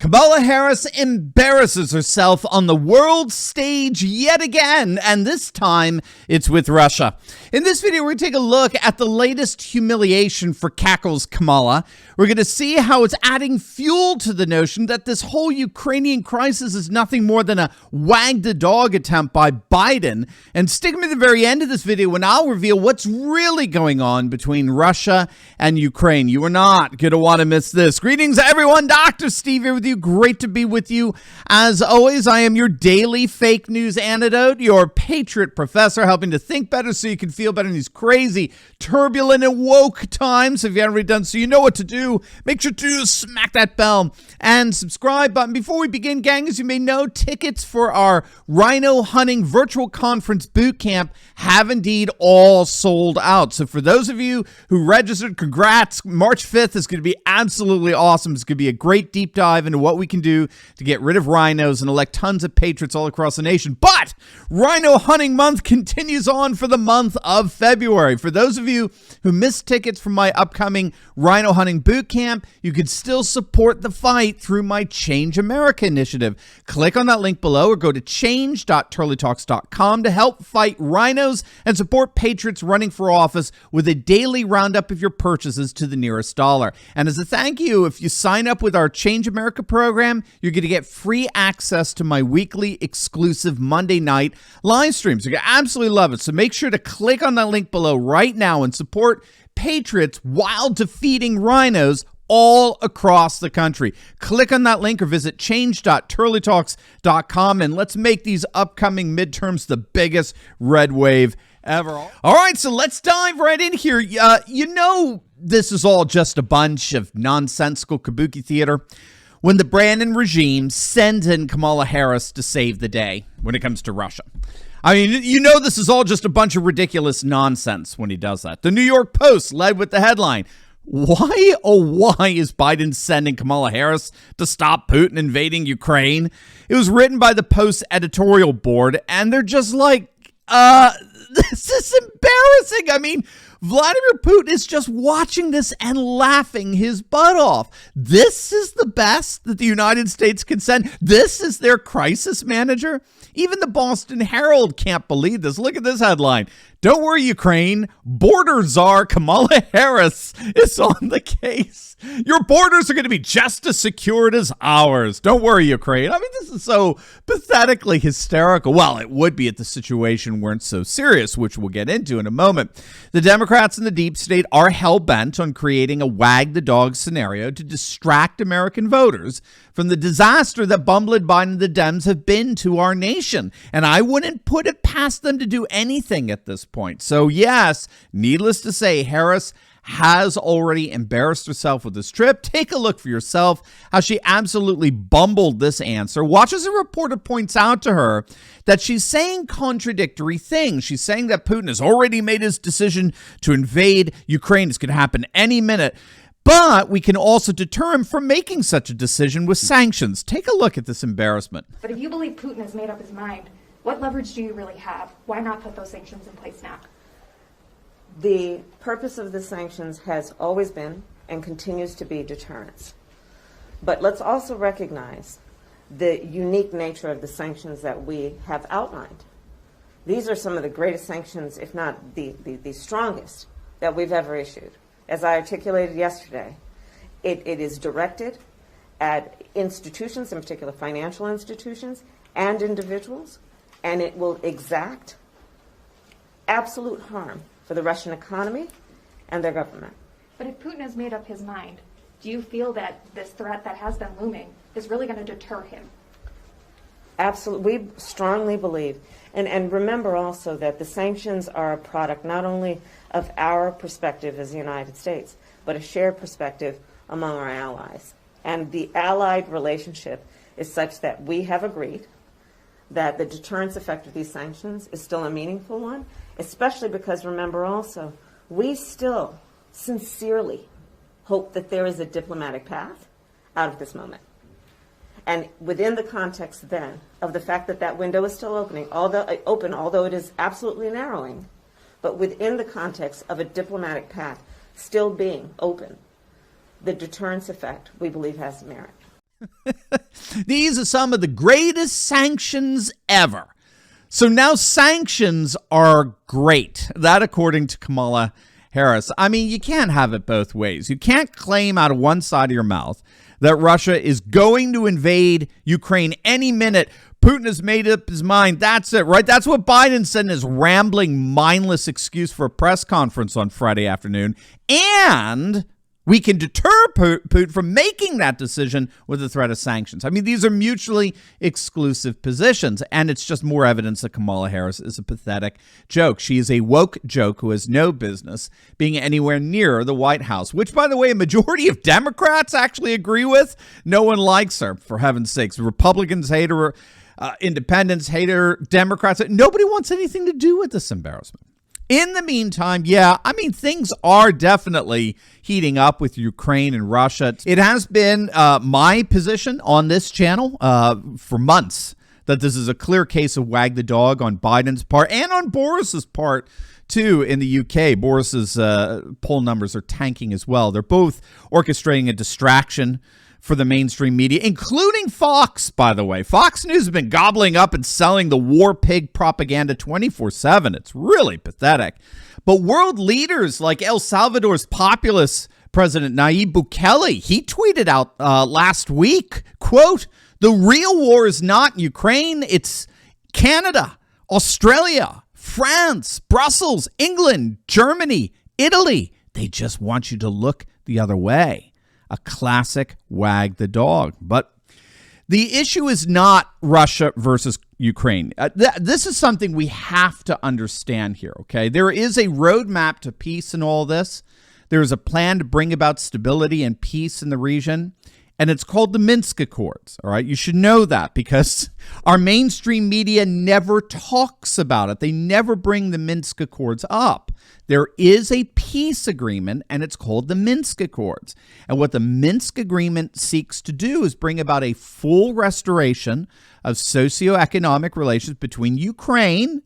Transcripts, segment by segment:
Kamala Harris embarrasses herself on the world stage yet again, and this time it's with Russia. In this video, we're going to take a look at the latest humiliation for Kackles Kamala. We're going to see how it's adding fuel to the notion that this whole Ukrainian crisis is nothing more than a Wag the Dog attempt by Biden. And stick with me at the very end of this video when I'll reveal what's really going on between Russia and Ukraine. You are not going to want to miss this. Greetings, everyone. Dr. Steve here with you. Great to be with you. As always, I am your daily fake news antidote, your Patriot professor, helping to think better so you can feel better in these crazy, turbulent, and woke times. If you haven't already done so, you know what to do. Make sure to smack that bell and subscribe button. Before we begin, gang, as you may know, tickets for our rhino hunting virtual conference boot camp have indeed all sold out. So for those of you who registered, congrats. March 5th is going to be absolutely awesome. It's going to be a great deep dive into what we can do to get rid of rhinos and elect tons of patriots all across the nation. But Rhino Hunting Month continues on for the month of February. For those of you who missed tickets from my upcoming Rhino Hunting Boot Camp, you can still support the fight through my Change America initiative. Click on that link below or go to change.turleytalks.com to help fight rhinos and support patriots running for office with a daily roundup of your purchases to the nearest dollar. And as a thank you, if you sign up with our Change America program, you're going to get free access to my weekly exclusive Monday night live streams. You're going to absolutely love it. So make sure to click on that link below right now and support patriots while defeating rhinos all across the country. Click on that link or visit change.turleytalks.com and let's make these upcoming midterms the biggest red wave ever. All right, so let's dive right in here. You know, this is all just a bunch of nonsensical kabuki theater when the Brandon regime sends in Kamala Harris to save the day when it comes to Russia. I mean, you know this is all just a bunch of ridiculous nonsense when he does that. The New York Post led with the headline, "Why, oh why is Biden sending Kamala Harris to stop Putin invading Ukraine?" It was written by the Post editorial board, and they're just like, this is embarrassing. I mean, Vladimir Putin is just watching this and laughing his butt off. This is the best that the United States can send. This is their crisis manager. Even the Boston Herald can't believe this. Look at this headline. "Don't worry, Ukraine. Border czar Kamala Harris is on the case. Your borders are going to be just as secured as ours. Don't worry, Ukraine." I mean, this is so pathetically hysterical. Well, it would be if the situation weren't so serious, which we'll get into in a moment. The Democrats in the deep state are hell-bent on creating a Wag the Dog scenario to distract American voters from the disaster that bumbling Biden and the Dems have been to our nation. And I wouldn't put it past them to do anything at this point. So yes, needless to say, Harris has already embarrassed herself with this trip. Take a look for yourself how she absolutely bumbled this answer. Watch as a reporter points out to her that she's saying contradictory things. She's saying that Putin has already made his decision to invade Ukraine. It's going to happen any minute. But we can also deter him from making such a decision with sanctions. Take a look at this embarrassment. But if you believe Putin has made up his mind, what leverage do you really have? Why not put those sanctions in place now? The purpose of the sanctions has always been and continues to be deterrence. But let's also recognize the unique nature of the sanctions that we have outlined. These are some of the greatest sanctions, if not the strongest, that we've ever issued. As I articulated yesterday, it is directed at institutions, in particular financial institutions and individuals, and it will exact absolute harm for the Russian economy and their government. But if Putin has made up his mind, do you feel that this threat that has been looming is really going to deter him? Absolutely. We strongly believe. And remember also that the sanctions are a product not only of our perspective as the United States, but a shared perspective among our allies. And the allied relationship is such that we have agreed that the deterrence effect of these sanctions is still a meaningful one, especially because, remember also, we still sincerely hope that there is a diplomatic path out of this moment. And within the context then of the fact that that window is still although it is absolutely narrowing, but within the context of a diplomatic path still being open, the deterrence effect, we believe, has merit. These are some of the greatest sanctions ever. So now sanctions are great. That according to Kamala Harris. I mean, you can't have it both ways. You can't claim out of one side of your mouth that Russia is going to invade Ukraine any minute. Putin has made up his mind. That's it, right? That's what Biden said in his rambling, mindless excuse for a press conference on Friday afternoon. And we can deter Putin from making that decision with the threat of sanctions. I mean, these are mutually exclusive positions, and it's just more evidence that Kamala Harris is a pathetic joke. She is a woke joke who has no business being anywhere near the White House, which, by the way, a majority of Democrats actually agree with. No one likes her, for heaven's sakes. Republicans hate her, independents hate her, Democrats. Nobody wants anything to do with this embarrassment. In the meantime, yeah, I mean, things are definitely heating up with Ukraine and Russia. It has been my position on this channel for months that this is a clear case of Wag the Dog on Biden's part and on Boris's part, too, in the UK. Boris's poll numbers are tanking as well. They're both orchestrating a distraction for the mainstream media, including Fox, by the way. Fox News has been gobbling up and selling the war pig propaganda 24/7. It's really pathetic. But world leaders like El Salvador's populist president Nayib Bukele, he tweeted out last week, quote, "The real war is not Ukraine, it's Canada, Australia, France, Brussels, England, Germany, Italy. They just want you to look the other way." A classic Wag the Dog. But the issue is not Russia versus Ukraine. This is something we have to understand here, okay? There is a roadmap to peace in all this. There is a plan to bring about stability and peace in the region, and it's called the Minsk Accords, all right? You should know that because our mainstream media never talks about it. They never bring the Minsk Accords up. There is a peace agreement, and it's called the Minsk Accords. And what the Minsk Agreement seeks to do is bring about a full restoration of socioeconomic relations between Ukraine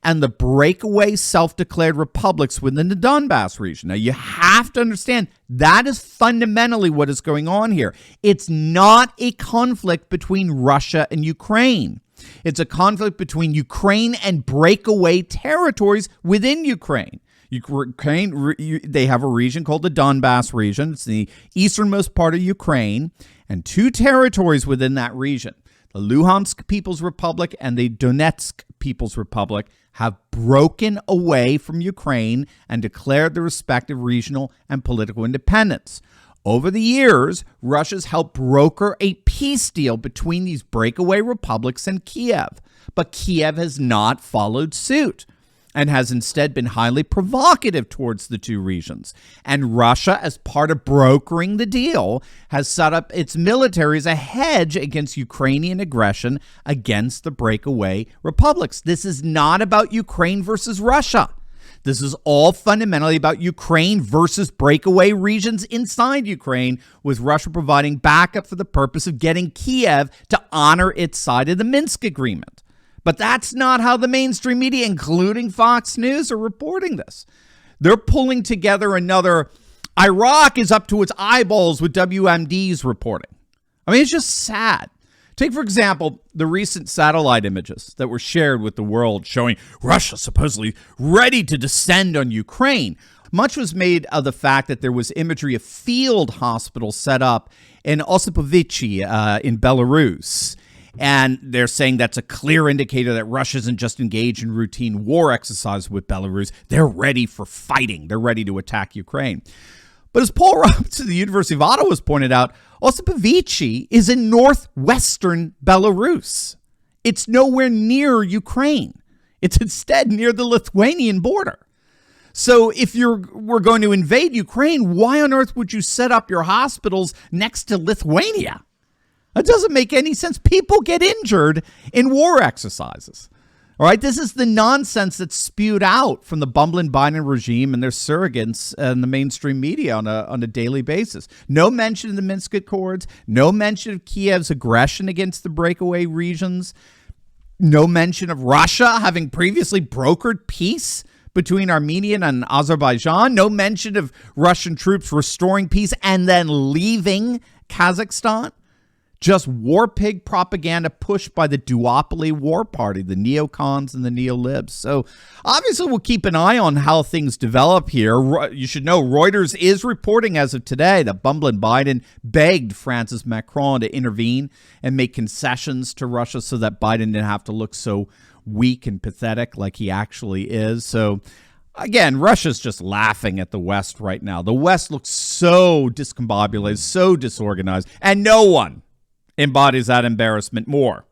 and the breakaway self-declared republics within the Donbass region. Now, you have to understand that is fundamentally what is going on here. It's not a conflict between Russia and Ukraine. It's a conflict between Ukraine and breakaway territories within Ukraine. They have a region called the Donbass region. It's the easternmost part of Ukraine, and two territories within that region, the Luhansk People's Republic and the Donetsk People's Republic, have broken away from Ukraine and declared their respective regional and political independence. Over the years, Russia's helped broker a peace deal between these breakaway republics and Kiev, but Kiev has not followed suit and has instead been highly provocative towards the two regions. And Russia, as part of brokering the deal, has set up its military as a hedge against Ukrainian aggression against the breakaway republics. This is not about Ukraine versus Russia. This is all fundamentally about Ukraine versus breakaway regions inside Ukraine, with Russia providing backup for the purpose of getting Kiev to honor its side of the Minsk Agreement. But that's not how the mainstream media, including Fox News, are reporting this. They're pulling together another Iraq is up to its eyeballs with WMD's reporting. I mean, it's just sad. Take, for example, the recent satellite images that were shared with the world showing Russia supposedly ready to descend on Ukraine. Much was made of the fact that there was imagery of field hospitals set up in Osipovichi in Belarus. And they're saying that's a clear indicator that Russia isn't just engaged in routine war exercise with Belarus. They're ready for fighting. They're ready to attack Ukraine. But as Paul Roberts of the University of Ottawa has pointed out, Osipovichi is in northwestern Belarus. It's nowhere near Ukraine. It's instead near the Lithuanian border. So if we're going to invade Ukraine, why on earth would you set up your hospitals next to Lithuania? It doesn't make any sense. People get injured in war exercises. All right, this is the nonsense that's spewed out from the bumbling Biden regime and their surrogates and the mainstream media on a daily basis. No mention of the Minsk Accords, no mention of Kiev's aggression against the breakaway regions, no mention of Russia having previously brokered peace between Armenia and Azerbaijan, no mention of Russian troops restoring peace and then leaving Kazakhstan just war pig propaganda pushed by the duopoly war party, the neocons and the neolibs. So obviously we'll keep an eye on how things develop here. You should know Reuters is reporting as of today that bumbling Biden begged Francis Macron to intervene and make concessions to Russia so that Biden didn't have to look so weak and pathetic like he actually is. So again, Russia's just laughing at the West right now. The West looks so discombobulated, so disorganized, and no one embodies that embarrassment more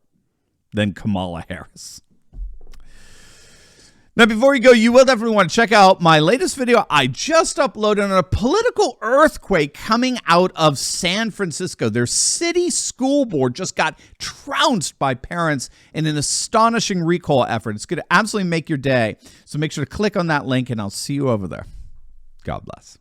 than Kamala Harris. Now, before you go, you will definitely want to check out my latest video I just uploaded on a political earthquake coming out of San Francisco. Their city school board just got trounced by parents in an astonishing recall effort. It's going to absolutely make your day. So make sure to click on that link, and I'll see you over there. God bless.